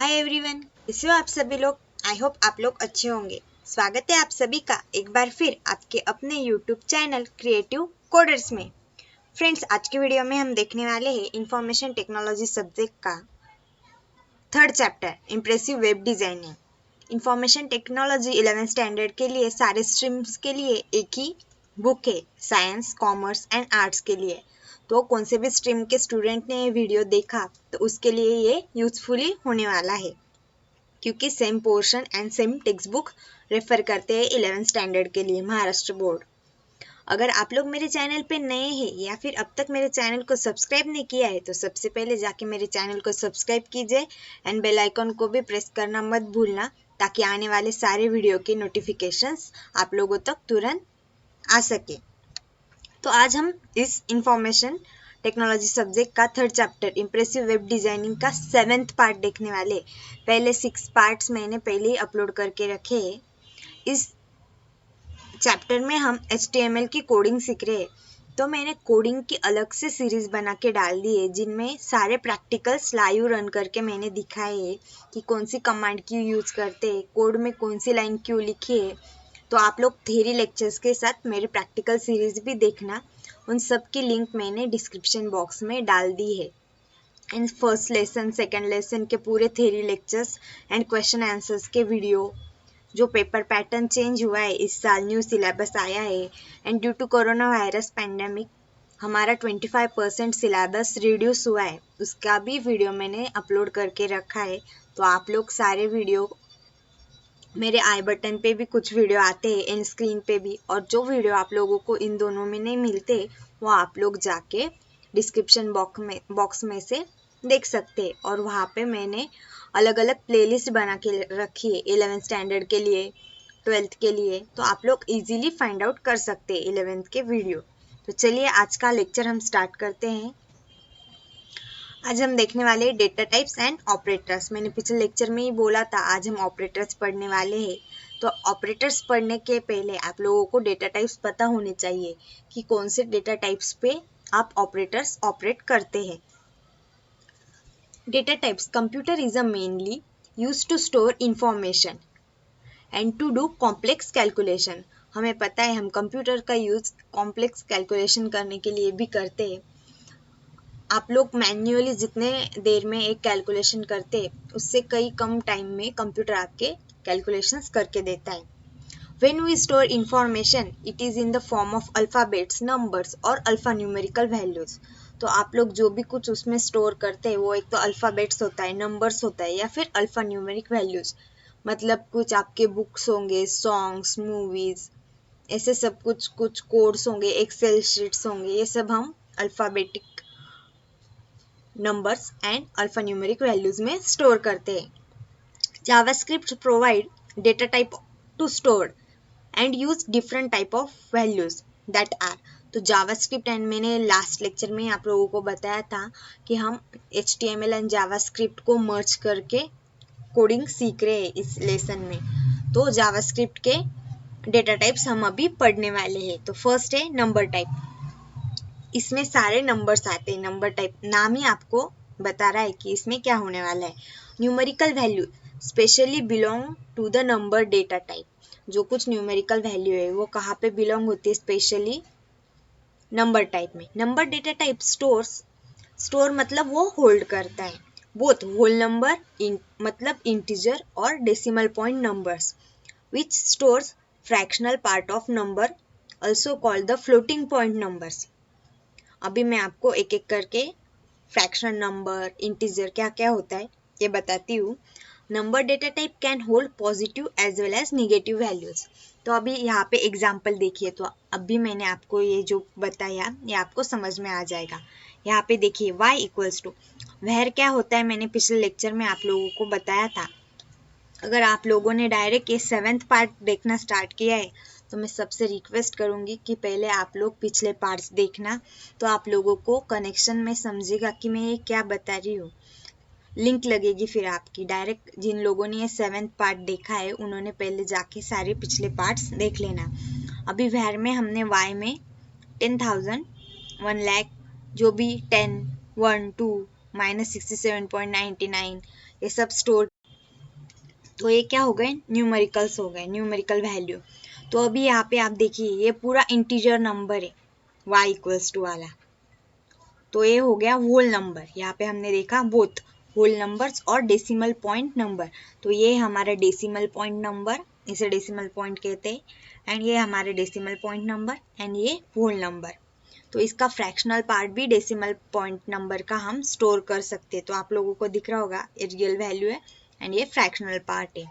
Hi everyone, कैसे हो आप सभी लोग। आई होप आप लोग अच्छे होंगे। स्वागत है आप सभी का एक बार फिर आपके अपने यूट्यूब चैनल क्रिएटिव कोडर्स में। फ्रेंड्स, आज की वीडियो में हम देखने वाले हैं इंफॉर्मेशन टेक्नोलॉजी सब्जेक्ट का third chapter impressive web designing. Information technology 11th standard के लिए सारे स्ट्रीम्स के लिए एक ही बुक है, साइंस, कॉमर्स एंड आर्ट्स के लिए। तो कौन से भी स्ट्रीम के स्टूडेंट ने ये वीडियो देखा तो उसके लिए ये यूजफुली होने वाला है, क्योंकि same portion and same text book refer करते हैं 11th स्टैंडर्ड के लिए महाराष्ट्र बोर्ड। अगर आप लोग मेरे चैनल पे नए हैं या फिर अब तक मेरे चैनल को सब्सक्राइब नहीं किया है तो सबसे पहले जाके मेरे चैनल को सब्सक्राइब कीजिए एंड बेल आइकन को भी प्रेस करना मत भूलना, ताकि आने वाले सारे वीडियो के नोटिफिकेशंस आप लोगों तक तुरंत आ सके। तो आज हम इस इंफॉर्मेशन टेक्नोलॉजी सब्जेक्ट का third chapter impressive web designing का 7th पार्ट देखने वाले। पहले 6 पार्ट्स मैंने पहले ही अपलोड करके रखे हैं। इस चैप्टर में हम HTML की कोडिंग सीख रहे हैं, तो मैंने कोडिंग की अलग से सीरीज बना के डाल दी है, जिनमें सारे प्रैक्टिकल्स लाइव रन करके मैंने दिखाए है कि कौन सी कमांड क्यों यूज करते हैं, कोड में कौन सी लाइन क्यों लिखी है। तो आप लोग थ्योरी लेक्चर्स के साथ मेरे प्रैक्टिकल सीरीज भी देखना। उन सब की लिंक मैंने डिस्क्रिप्शन बॉक्स में डाल दी है। In first lesson, second lesson के पूरे theory lectures and question answers के वीडियो। जो पेपर पैटर्न चेंज हुआ है, इस साल न्यू सिलेबस आया है and due to corona virus pandemic हमारा 25% सिलेबस रिड्यूस हुआ है, उसका भी वीडियो मैंने अपलोड करके रखा है। तो आप लोग सारे वीडियो, मेरे आई बटन पे भी कुछ वीडियो आते हैं, एंड स्क्रीन पे भी, और जो वीडियो आप लोगों को इन दोनों में नहीं मिलते वो आप लोग जाके डिस्क्रिप्शन बॉक्स में से देख सकते हैं। और वहाँ पे मैंने अलग अलग प्लेलिस्ट बना के रखी है 11th स्टैंडर्ड के लिए, 12th के लिए, तो आप लोग इजीली फाइंड आउट कर सकते हैं 11th के वीडियो। तो चलिए आज का लेक्चर हम स्टार्ट करते हैं। आज हम देखने वाले हैं डेटा टाइप्स एंड ऑपरेटर्स। मैंने पिछले लेक्चर में ही बोला था आज हम ऑपरेटर्स पढ़ने वाले हैं। तो ऑपरेटर्स पढ़ने के पहले आप लोगों को डेटा टाइप्स पता होने चाहिए कि कौन से डेटा टाइप्स पे आप ऑपरेटर्स ऑपरेट करते हैं। Data types computer is a mainly used to store information and to do complex calculation. हमें पता है हम कंप्यूटर का यूज कॉम्प्लेक्स कैलकुलेशन करने के लिए भी करते हैं। आप लोग मैन्युअली जितने देर में एक कैलकुलेशन करते हैं उससे कई कम टाइम में कंप्यूटर आपके कैलकुलेशंस करके देता है। When we store information, it is in the form of alphabets, numbers और alphanumerical values। तो आप लोग जो भी कुछ उसमें स्टोर करते हैं वो एक तो अल्फ़ाबेट्स होता है, नंबर्स होता है, या फिर अल्फ़ान्यूमेरिक वैल्यूज। मतलब कुछ आपके बुक्स होंगे, सॉन्ग्स, मूवीज, ऐसे सब कुछ कुछ कोड्स होंगे, एक्सेल शीट्स होंगे, ये सब हम alphabetic numbers and alphanumeric values में स्टोर करते हैं। JavaScript provide data type to store and use different type of values that are. तो जावास्क्रिप्ट, एंड मैंने लास्ट लेक्चर में आप लोगों को बताया था कि हम HTML एंड जावास्क्रिप्ट को मर्ज करके कोडिंग सीख रहे हैं इस लेसन में। तो जावास्क्रिप्ट के डेटा टाइप्स हम अभी पढ़ने वाले हैं। तो फर्स्ट है नंबर टाइप। इसमें सारे नंबर्स आते हैं। नंबर टाइप नाम ही आपको बता रहा है कि इसमें क्या होने वाला है। Numerical value specially belong to the number data type. जो कुछ न्यूमेरिकल वैल्यू है वो कहाँ पे बिलोंग होती है, स्पेशली नंबर टाइप में। नंबर डेटा टाइप स्टोर मतलब वो होल्ड करता है बोथ होल नंबर मतलब इंटीजर और decimal point numbers, which stores fractional part of number also called the floating point numbers। अभी मैं आपको एक एक करके फ्रैक्शन नंबर, इंटीजर क्या क्या होता है ये बताती हूँ। Number data type can hold positive as well as negative values. तो अभी यहाँ पे एग्जाम्पल देखिए। तो अभी मैंने आपको ये जो बताया ये आपको समझ में आ जाएगा। यहाँ पे देखिए y इक्वल्स टू वैर क्या होता है, मैंने पिछले लेक्चर में आप लोगों को बताया था। अगर आप लोगों ने डायरेक्ट ये 7th पार्ट देखना स्टार्ट किया है तो मैं सबसे रिक्वेस्ट करूँगी कि पहले आप लोग पिछले पार्ट्स देखना, तो आप लोगों को कनेक्शन में समझेगा कि मैं ये क्या बता रही हूँ। लिंक लगेगी फिर आपकी। डायरेक्ट जिन लोगों ने ये 7th पार्ट देखा है उन्होंने पहले जाके सारे पिछले पार्ट्स देख लेना। अभी वैर में हमने y में 10,000, 1 लाख, जो भी 10, 1, 2, -67.99 ये सब स्टोर तो ये क्या हो गए, न्यूमेरिकल्स हो गए, न्यूमेरिकल वैल्यू। तो अभी यहाँ पे आप देखिए ये पूरा इंटीजर नंबर है y इक्वल्स टू वाला, तो ये हो गया होल नंबर। यहाँ पे हमने देखा बोथ होल नंबर्स और डेसिमल पॉइंट नंबर, तो ये हमारा डेसिमल पॉइंट नंबर, इसे डेसिमल पॉइंट कहते हैं, एंड ये हमारे डेसिमल पॉइंट नंबर, एंड ये होल नंबर। तो इसका फ्रैक्शनल पार्ट भी डेसिमल पॉइंट नंबर का हम स्टोर कर सकते हैं। तो आप लोगों को दिख रहा होगा ये रियल वैल्यू है एंड ये फ्रैक्शनल पार्ट है।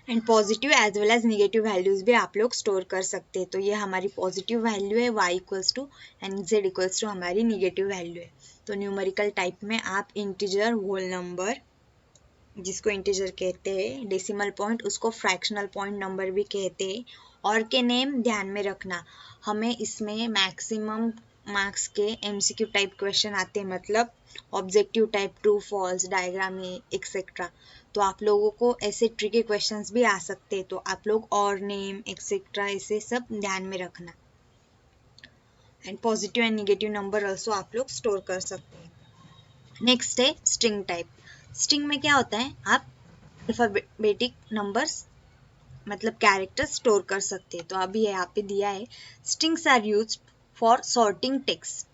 And positive as well as negative values भी आप लोग स्टोर कर सकते हैं। तो ये हमारी पॉजिटिव वैल्यू है y equals to and z equals to हमारी निगेटिव वैल्यू है। तो न्यूमेरिकल टाइप में आप इंटीजर होल नंबर, जिसको इंटीजर कहते हैं, डेसिमल पॉइंट उसको फ्रैक्शनल पॉइंट नंबर भी कहते हैं, और के नेम ध्यान में रखना। हमें इसमें मैक्सिमम मार्क्स के एमसीक्यू टाइप क्वेश्चन आते हैं, मतलब objective type, true false, diagram etcetera. तो आप लोगों को ऐसे ट्रिकी क्वेश्चंस भी आ सकते हैं, तो आप लोग और नेम एक्सेट्रा ऐसे सब ध्यान में रखना। And positive and negative number also आप लोग स्टोर कर सकते हैं। नेक्स्ट है स्ट्रिंग टाइप। स्ट्रिंग में क्या होता है, आप अल्फाबेटिक नंबर्स मतलब कैरेक्टर स्टोर कर सकते हैं। तो अभी यहाँ पे दिया है, strings are used for sorting text.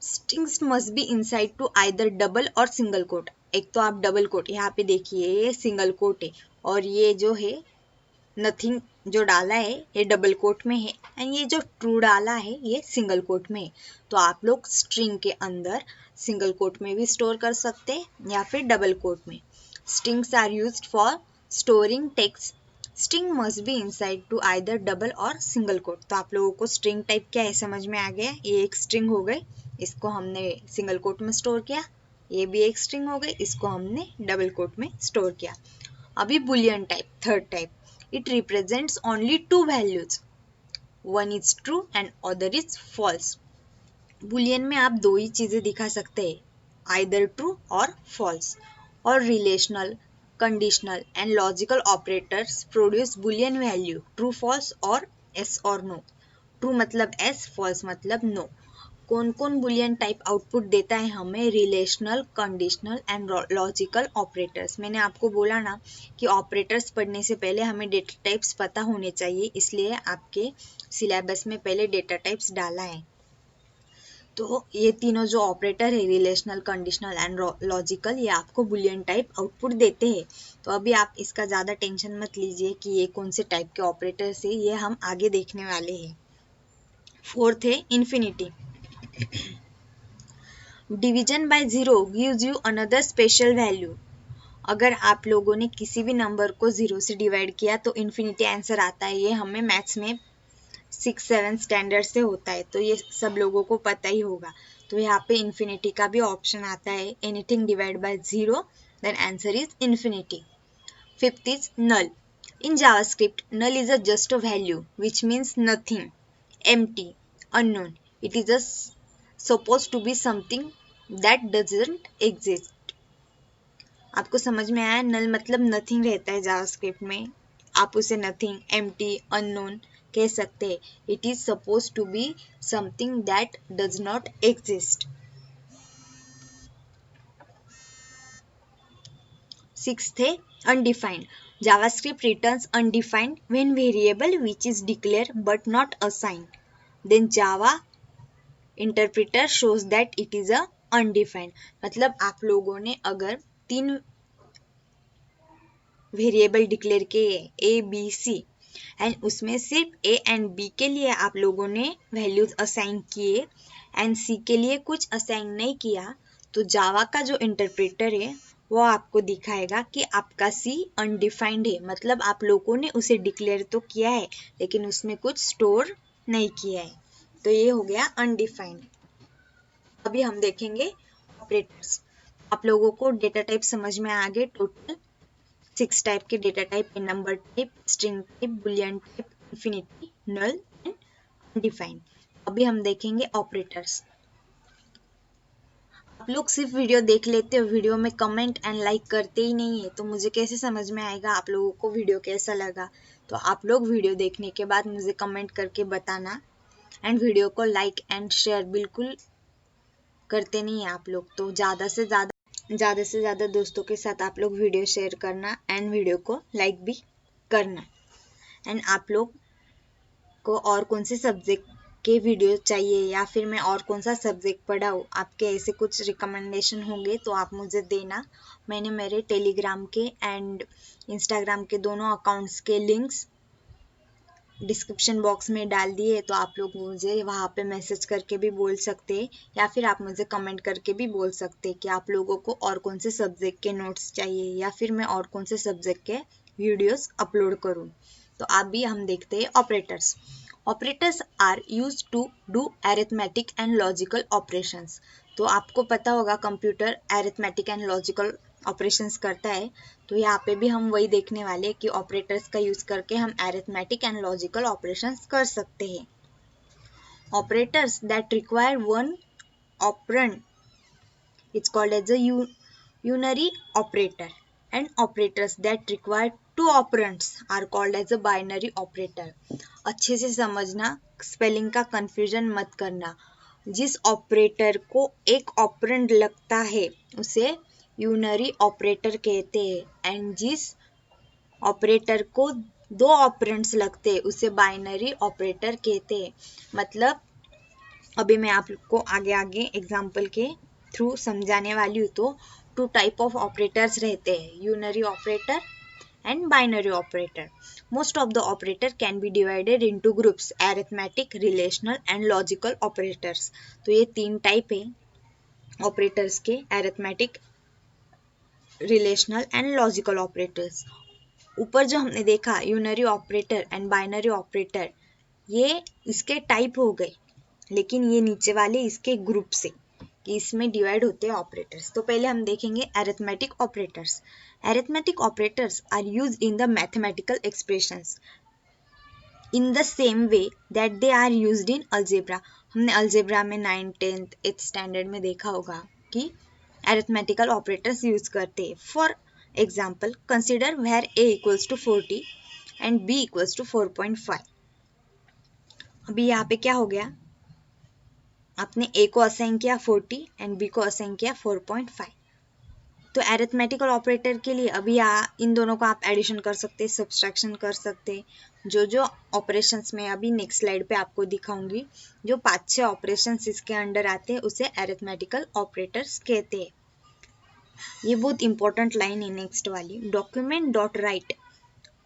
Strings must be inside to either double और सिंगल कोट। एक तो आप डबल कोट, यहाँ पे देखिए ये सिंगल कोट है, और ये जो है नथिंग जो डाला है ये डबल कोट में है, एंड ये जो ट्रू डाला है ये सिंगल कोट में है। तो आप लोग स्ट्रिंग के अंदर सिंगल कोट में भी स्टोर कर सकते हैं या फिर डबल कोट में। Strings are used for storing text. String must be inside to either double और सिंगल कोट। तो आप लोगों को स्ट्रिंग टाइप क्या है समझ में आ गया। ये एक स्ट्रिंग हो गई, इसको हमने सिंगल कोट में स्टोर किया। ये भी एक स्ट्रिंग हो गई, इसको हमने डबल कोट में स्टोर किया। अभी Boolean type, third type, it represents only two values, one is true and other is false। Boolean में आप दो ही चीजें दिखा सकते हैं, either true और false। और relational, conditional and logical operators produce boolean value true, false और yes और no। ट्रू मतलब yes, फॉल्स मतलब no। कौन कौन बुलियन टाइप आउटपुट देता है हमें, relational, conditional and logical operators. मैंने आपको बोला ना कि ऑपरेटर्स पढ़ने से पहले हमें डेटा टाइप्स पता होने चाहिए, इसलिए आपके सिलेबस में पहले डेटा टाइप्स डाला है। तो ये तीनों जो ऑपरेटर है, रिलेशनल, कंडीशनल एंड लॉजिकल, ये आपको बुलियन टाइप आउटपुट देते हैं। तो अभी आप इसका ज़्यादा टेंशन मत लीजिए कि ये कौन से टाइप के ऑपरेटर्स है, ये हम आगे देखने वाले हैं। फोर्थ है infinity. Division by zero gives you another special value. अगर आप लोगों ने किसी भी नंबर को जीरो से डिवाइड किया तो इन्फिनिटी आंसर आता है। ये हमें मैथ्स में 6-7 स्टैंडर्ड से होता है, तो ये सब लोगों को पता ही होगा। तो यहाँ पे इन्फिनिटी का भी ऑप्शन आता है, anything divide by zero then answer is infinity. Fifth is null. In JavaScript null is just a value which means nothing, empty, unknown. It is supposed to be something that doesn't exist। आपको समझ में आया, नल मतलब nothing रहता है JavaScript में, आप उसे नथिंग, empty, unknown कह सकते हैं। It is supposed to be something that does not exist। Sixth है undefined। JavaScript returns undefined when variable which is declared but not assigned, then Java interpreter shows that it is a undefined. मतलब आप लोगों ने अगर 3 variable declare किए A B C, and उसमें सिर्फ A and B के लिए आप लोगों ने वैल्यूज असाइन किए एंड सी के लिए कुछ असाइन नहीं किया, तो जावा का जो इंटरप्रेटर है वो आपको दिखाएगा कि आपका सी अनडिफाइंड है। मतलब आप लोगों ने उसे डिक्लेयर तो किया है लेकिन उसमें कुछ स्टोर नहीं किया है, तो ये हो गया अनडिफाइंड। अभी हम देखेंगे ऑपरेटर्स। आप लोगों को डेटा टाइप समझ में आ गए। टोटल 6 टाइप के डेटा टाइप है, number type, string type, boolean type, infinity, null and undefined. अभी हम देखेंगे ऑपरेटर्स। आप लोग सिर्फ वीडियो देख लेते हो, वीडियो में कमेंट एंड लाइक करते ही नहीं है, तो मुझे कैसे समझ में आएगा आप लोगों को वीडियो कैसा लगा। तो आप लोग वीडियो देखने के बाद मुझे कमेंट करके बताना, एंड वीडियो को लाइक एंड शेयर बिल्कुल करते नहीं हैं आप लोग, तो ज़्यादा से ज़्यादा ज़्यादा से ज़्यादा दोस्तों के साथ आप लोग वीडियो शेयर करना एंड वीडियो को लाइक भी करना। एंड आप लोग को और कौन से सब्जेक्ट के वीडियो चाहिए या फिर मैं और कौन सा सब्जेक्ट पढ़ाऊँ, आपके ऐसे कुछ रिकमेंडेशन होंगे तो आप मुझे देना। मैंने मेरे टेलीग्राम के एंड इंस्टाग्राम के दोनों अकाउंट्स के लिंक्स डिस्क्रिप्शन बॉक्स में डाल दिए, तो आप लोग मुझे वहाँ पे मैसेज करके भी बोल सकते हैं या फिर आप मुझे कमेंट करके भी बोल सकते हैं कि आप लोगों को और कौन से सब्जेक्ट के नोट्स चाहिए या फिर मैं और कौन से सब्जेक्ट के वीडियोस अपलोड करूँ। तो अभी हम देखते हैं operators. Operators are use to do arithmetic and logical operations. तो आपको पता होगा computer arithmetic and logical operations करता है, तो यहाँ पे भी हम वही देखने वाले कि ऑपरेटर्स का यूज करके हम अरिथमेटिक एंड लॉजिकल ऑपरेशंस कर सकते हैं। Operators that require one operand it's called as a unary operator and operators that require two operands are called as a binary operator. अच्छे से समझना, स्पेलिंग का कंफ्यूजन मत करना। जिस ऑपरेटर को एक ऑपरेंड लगता है उसे यूनरी ऑपरेटर कहते हैं एंड जिस ऑपरेटर को दो ऑपरेंड्स लगते हैं उसे बाइनरी ऑपरेटर कहते हैं। मतलब अभी मैं आपको आगे आगे एग्जाम्पल के थ्रू समझाने वाली हूँ। तो टू टाइप ऑफ ऑपरेटर्स रहते हैं, unary operator and binary operator. Most of the operator can be divided into groups, arithmetic, relational and logical operators. तो ये तीन टाइप है ऑपरेटर्स के, arithmetic, relational and logical operators. ऊपर जो हमने देखा unary operator and binary operator, ये इसके टाइप हो गए, लेकिन ये नीचे वाले इसके ग्रुप से कि इसमें डिवाइड होते हैं ऑपरेटर्स। तो पहले हम देखेंगे arithmetic operators. Arithmetic operators are used in the mathematical expressions in the same way that they are used in algebra. हमने अलजेब्रा में 9th 10th 8th स्टैंडर्ड में देखा होगा कि अरिथमेटिकल ऑपरेटर्स यूज करते हैं। For example consider where a equals to 40 and b equals to 4.5। अभी यहाँ पे क्या हो गया, आपने a को असाइन किया 40 एंड b को असाइन किया 4.5। तो अरिथमेटिकल ऑपरेटर के लिए अभी इन दोनों को आप एडिशन कर सकते, सब्सट्रैक्शन कर सकते। जो ऑपरेशंस में अभी नेक्स्ट स्लाइड पे आपको दिखाऊंगी, जो 5-6 ऑपरेशंस इसके अंडर आते हैं उसे अरिथमेटिकल ऑपरेटर्स कहते हैं। ये बहुत इंपॉर्टेंट लाइन है नेक्स्ट वाली। Document dot write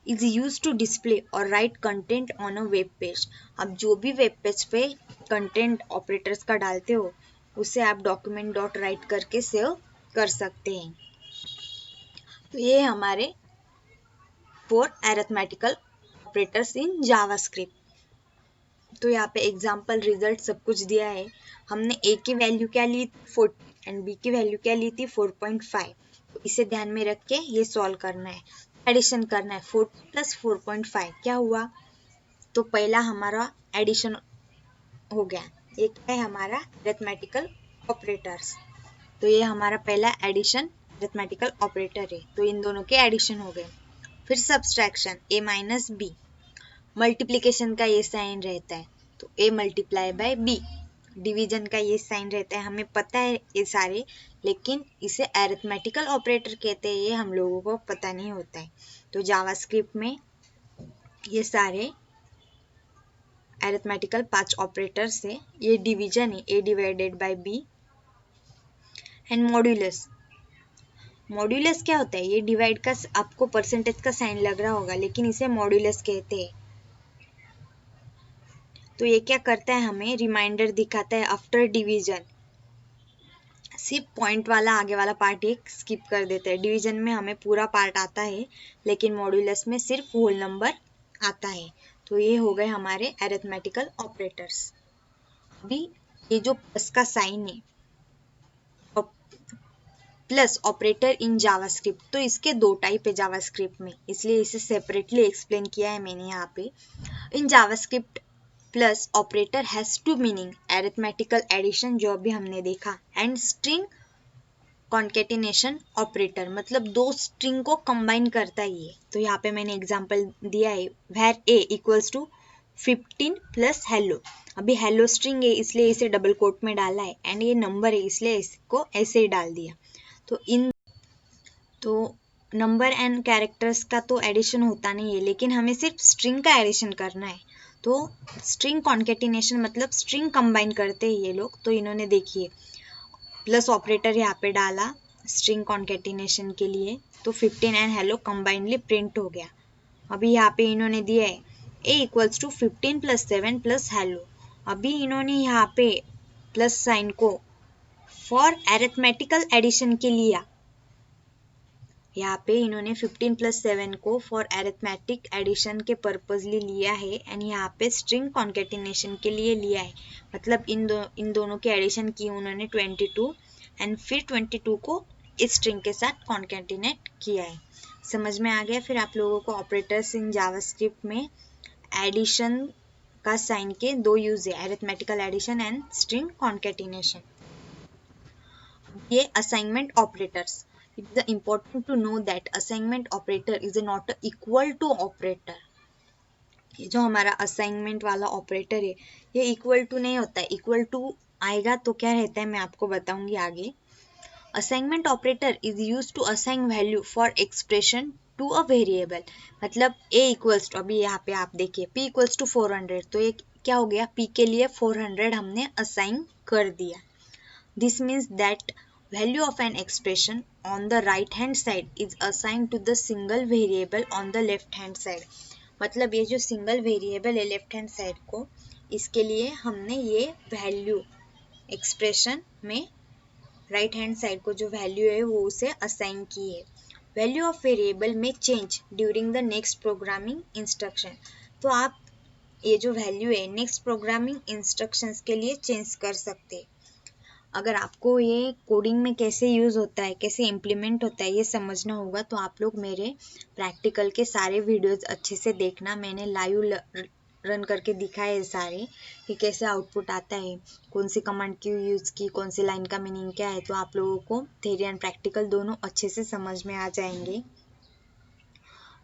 is use to display और write content on a web page. अब जो भी वेब पेज पे कंटेंट ऑपरेटर्स का डालते हो उसे आप डॉक्यूमेंट डॉट राइट करके सेव कर सकते हैं। तो ये हमारे 4 अरिथमेटिकल ऑपरेटर्स इन जावास्क्रिप्ट। तो यहाँ पे एग्जाम्पल, रिजल्ट सब कुछ दिया है। हमने a की वैल्यू क्या ली 40 एंड b की वैल्यू क्या ली थी 4.5। तो इसे ध्यान में रख के ये सॉल्व करना है, एडिशन करना है। 40 प्लस 4.5 क्या हुआ, तो पहला हमारा एडिशन हो गया। ये क्या है हमारा अरिथमेटिकल ऑपरेटर्स। तो ये हमारा पहला एडिशन अरिथमेटिकल ऑपरेटर है, तो इन दोनों के एडिशन हो गए। फिर subtraction a minus b, multiplication का ये साइन रहता है तो a multiply by b, division का ये साइन रहता है, हमें पता है ये सारे, लेकिन इसे अरिथमेटिकल ऑपरेटर कहते हैं, ये हम लोगों को पता नहीं होता है। तो जावास्क्रिप्ट में ये सारे अरिथमेटिकल 5 ऑपरेटर्स है। ये डिवीजन है a divided by b and modulus. Modulus क्या होता है, ये डिवाइड का आपको परसेंटेज का साइन लग रहा होगा, लेकिन इसे मॉड्यूलस कहते हैं। तो ये क्या करता है, हमें रिमाइंडर दिखाता है आफ्टर डिवीजन। सिर्फ पॉइंट वाला आगे वाला पार्ट एक स्किप कर देता है। डिवीजन में हमें पूरा पार्ट आता है, लेकिन मॉड्यूलस में सिर्फ होल नंबर आता है। तो ये हो गए हमारे अरिथमेटिकल ऑपरेटर्स। अभी ये जो प्लस का साइन है, प्लस ऑपरेटर इन जावास्क्रिप्ट, तो इसके दो टाइप है जावास्क्रिप्ट में, इसलिए इसे सेपरेटली एक्सप्लेन किया है मैंने यहाँ पे। In JavaScript plus operator has two meaning, arithmetical addition जो अभी हमने देखा, एंड स्ट्रिंग कॉन्केटिनेशन ऑपरेटर, मतलब दो स्ट्रिंग को कंबाइन करता ही है। तो यहाँ पे मैंने एग्जांपल दिया है, where a equals to 15 plus hello. अभी हेलो स्ट्रिंग है इसलिए इसे डबल कोट में डाला है, एंड ये नंबर है इसलिए इसको ऐसे ही डाल दिया। तो नंबर एंड कैरेक्टर्स का तो एडिशन होता नहीं है, लेकिन हमें सिर्फ स्ट्रिंग का एडिशन करना है। तो स्ट्रिंग कॉन्केटिनेशन मतलब स्ट्रिंग कंबाइन करते हैं ये लोग। तो इन्होंने देखिए प्लस ऑपरेटर यहाँ पे डाला स्ट्रिंग कॉन्केटिनेशन के लिए, तो 15 एंड हेलो कंबाइनली प्रिंट हो गया। अभी यहाँ पे इन्होंने दिया है a equals to 15 plus 7 plus hello. अभी इन्होंने यहाँ पे प्लस साइन को फॉर अरिथमेटिकल एडिशन के लिया। यहाँ पे इन्होंने 15 प्लस 7 को फॉर अरिथमेटिक एडिशन के पर्पजली लिया है एंड यहाँ पे स्ट्रिंग कॉन्केटिनेशन के लिए लिया है। मतलब इन दोनों के एडिशन की उन्होंने 22 एंड फिर 22 को इस स्ट्रिंग के साथ कॉन्केटिनेट किया है। समझ में आ गया। फिर आप लोगों को ऑपरेटर्स इन जावास्क्रिप्ट में एडिशन का साइन के दो यूज है, arithmetical addition and string concatenation. ये assignment operators. It is important to know that assignment operator is not equal to operator. ये जो हमारा असाइनमेंट वाला ऑपरेटर है ये इक्वल टू नहीं होता है। इक्वल टू आएगा तो क्या रहता है मैं आपको बताऊंगी आगे। Assignment operator is use to assign value for expression to a variable. मतलब a इक्वल्स टू, अभी यहाँ पे आप देखिए p इक्वल्स टू 400, तो ये क्या हो गया, p के लिए 400 हमने असाइन कर दिया। This means that value of an expression on the right hand side is assigned to the single variable on the left hand side। मतलब ये जो सिंगल वेरिएबल है लेफ्ट हैंड साइड को, इसके लिए हमने ये वैल्यू एक्सप्रेशन में राइट हैंड साइड को जो वैल्यू है वो उसे असाइन की है। वैल्यू ऑफ वेरिएबल में change during the next programming instruction. तो आप ये जो वैल्यू है नेक्स्ट प्रोग्रामिंग इंस्ट्रक्शंस के लिए चेंज कर सकते हैं। अगर आपको ये कोडिंग में कैसे यूज़ होता है, कैसे इम्प्लीमेंट होता है ये समझना होगा तो आप लोग मेरे प्रैक्टिकल के सारे वीडियोस अच्छे से देखना। मैंने लाइव रन करके दिखाए है सारे कि कैसे आउटपुट आता है, कौन सी कमांड क्यों यूज़ की, कौन सी लाइन का मीनिंग क्या है। तो आप लोगों को थ्योरी एंड प्रैक्टिकल दोनों अच्छे से समझ में आ जाएंगे।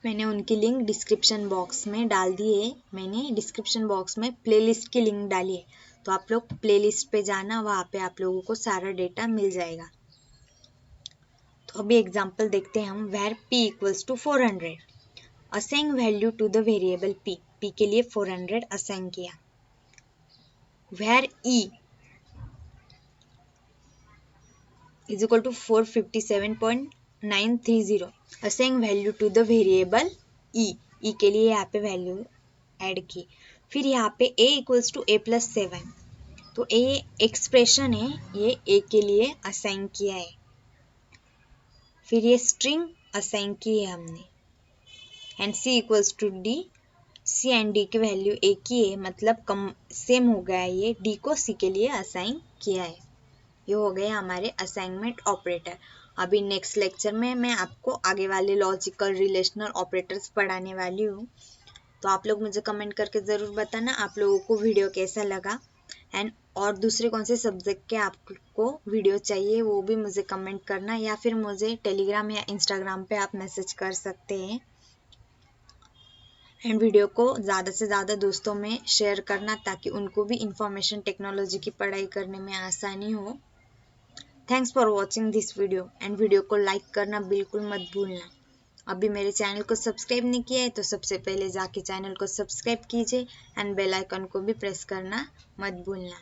मैंने उनकी लिंक डिस्क्रिप्शन बॉक्स में डाल दी है। मैंने डिस्क्रिप्शन बॉक्स में प्लेलिस्ट की लिंक डाली है, तो आप लोग प्लेलिस्ट पे जाना, वहाँ पे आप लोगों को सारा डेटा मिल जाएगा। तो अभी एग्जांपल देखते हैं हम। Where p equals to 400, assign value to the variable p, p के लिए 400 असाइन किया। Where e is equal to 457.930, assign value to the variable e, e के लिए यहाँ पे वैल्यू ऐड की। फिर यहाँ पे a equals to a plus 7, तो a एक्सप्रेशन है, ये a के लिए असाइन किया है। फिर ये स्ट्रिंग असाइन की है हमने। And c equals to d, c and d की वैल्यू एक ही है, मतलब कम सेम हो गया है। ये d को c के लिए असाइन किया है। ये हो गए हमारे असाइनमेंट ऑपरेटर। अभी नेक्स्ट लेक्चर में मैं आपको आगे वाले लॉजिकल रिलेशनल ऑपरेटर्स पढ़ाने वाली हूँ। तो आप लोग मुझे कमेंट करके ज़रूर बताना आप लोगों को वीडियो कैसा लगा, एंड और दूसरे कौन से सब्जेक्ट के आपको वीडियो चाहिए वो भी मुझे कमेंट करना, या फिर मुझे टेलीग्राम या इंस्टाग्राम पे आप मैसेज कर सकते हैं। एंड वीडियो को ज़्यादा से ज़्यादा दोस्तों में शेयर करना ताकि उनको भी इंफॉर्मेशन टेक्नोलॉजी की पढ़ाई करने में आसानी हो। Thanks for watching this video, and video को लाइक करना बिल्कुल मत भूलना। अभी मेरे चैनल को सब्सक्राइब नहीं किया है तो सबसे पहले जाके चैनल को सब्सक्राइब कीजिए एंड बेल आइकन को भी प्रेस करना मत भूलना।